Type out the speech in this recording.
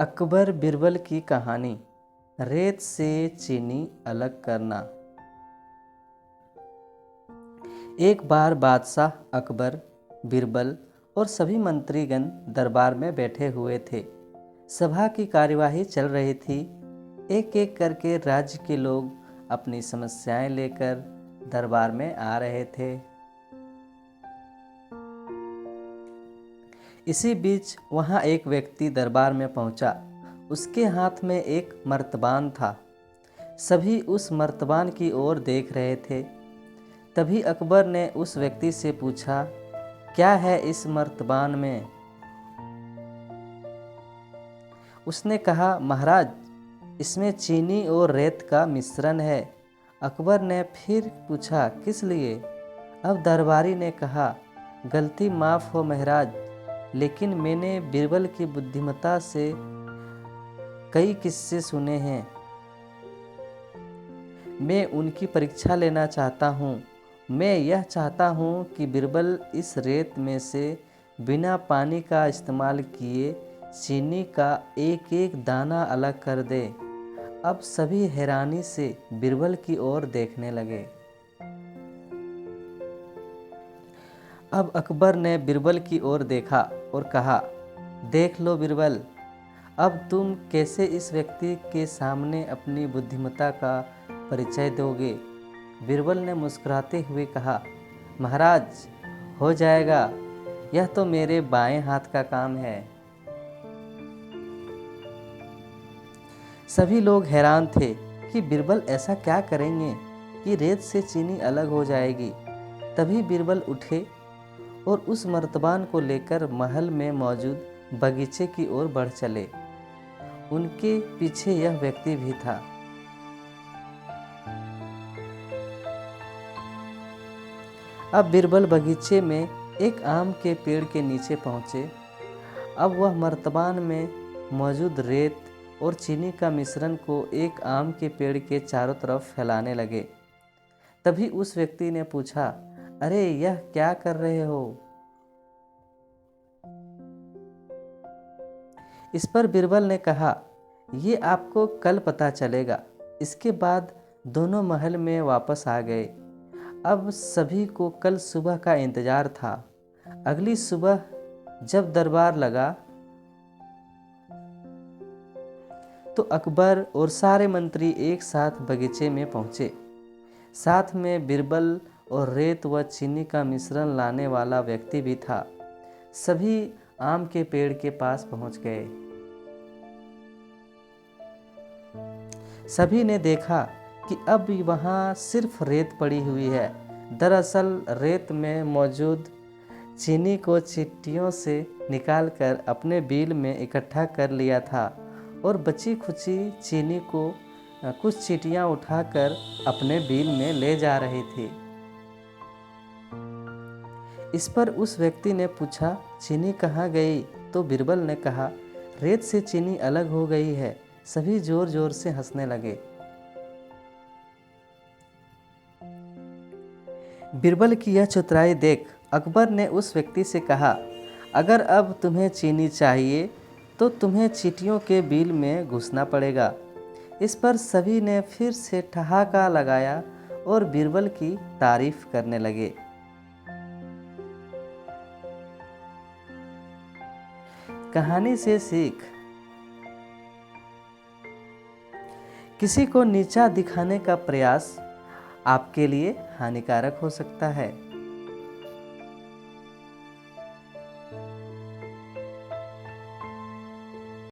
अकबर बिरबल की कहानी। रेत से चीनी अलग करना। एक बार बादशाह अकबर, बिरबल और सभी मंत्रीगण दरबार में बैठे हुए थे। सभा की कार्यवाही चल रही थी। एक एक करके राज्य के लोग अपनी समस्याएं लेकर दरबार में आ रहे थे। इसी बीच वहां एक व्यक्ति दरबार में पहुंचा। उसके हाथ में एक मर्तबान था। सभी उस मर्तबान की ओर देख रहे थे। तभी अकबर ने उस व्यक्ति से पूछा, क्या है इस मर्तबान में? उसने कहा, महाराज, इसमें चीनी और रेत का मिश्रण है। अकबर ने फिर पूछा, किस लिए? अब दरबारी ने कहा, गलती माफ़ हो महाराज, लेकिन मैंने बिरबल की बुद्धिमत्ता से कई किस्से सुने हैं। मैं उनकी परीक्षा लेना चाहता हूँ। मैं यह चाहता हूँ कि बिरबल इस रेत में से बिना पानी का इस्तेमाल किए चीनी का एक एक दाना अलग कर दे। अब सभी हैरानी से बिरबल की ओर देखने लगे। अब अकबर ने बिरबल की ओर देखा और कहा, देख लो बिरबल, अब तुम कैसे इस व्यक्ति के सामने अपनी बुद्धिमत्ता का परिचय दोगे? बिरबल ने मुस्कुराते हुए कहा, महाराज, हो जाएगा, यह तो मेरे बाएं हाथ का काम है। सभी लोग हैरान थे कि बिरबल ऐसा क्या करेंगे कि रेत से चीनी अलग हो जाएगी। तभी बिरबल उठे और उस मर्तबान को लेकर महल में मौजूद बगीचे की ओर बढ़ चले। उनके पीछे यह व्यक्ति भी था। अब बिरबल बगीचे में एक आम के पेड़ के नीचे पहुँचे। अब वह मर्तबान में मौजूद रेत और चीनी का मिश्रण को एक आम के पेड़ के चारों तरफ फैलाने लगे। तभी उस व्यक्ति ने पूछा, अरे यह क्या कर रहे हो? इस पर बिरबल ने कहा, ये आपको कल पता चलेगा। इसके बाद दोनों महल में वापस आ गए। अब सभी को कल सुबह का इंतजार था। अगली सुबह जब दरबार लगा तो अकबर और सारे मंत्री एक साथ बगीचे में पहुंचे। साथ में बिरबल और रेत व चीनी का मिश्रण लाने वाला व्यक्ति भी था। सभी आम के पेड़ के पास पहुंच गए। सभी ने देखा कि अब वहां सिर्फ रेत पड़ी हुई है। दरअसल रेत में मौजूद चीनी को चींटियों से निकालकर अपने बिल में इकट्ठा कर लिया था और बची खुची चीनी को कुछ चींटियां उठाकर अपने बिल में ले जा रही थी। इस पर उस व्यक्ति ने पूछा, चीनी कहाँ गई? तो बिरबल ने कहा, रेत से चीनी अलग हो गई है। सभी जोर जोर से हंसने लगे। बिरबल की यह चतुराई देख अकबर ने उस व्यक्ति से कहा, अगर अब तुम्हें चीनी चाहिए तो तुम्हें चींटियों के बिल में घुसना पड़ेगा। इस पर सभी ने फिर से ठहाका लगाया और बिरबल की तारीफ करने लगे। कहानी से सीख। किसी को नीचा दिखाने का प्रयास आपके लिए हानिकारक हो सकता है।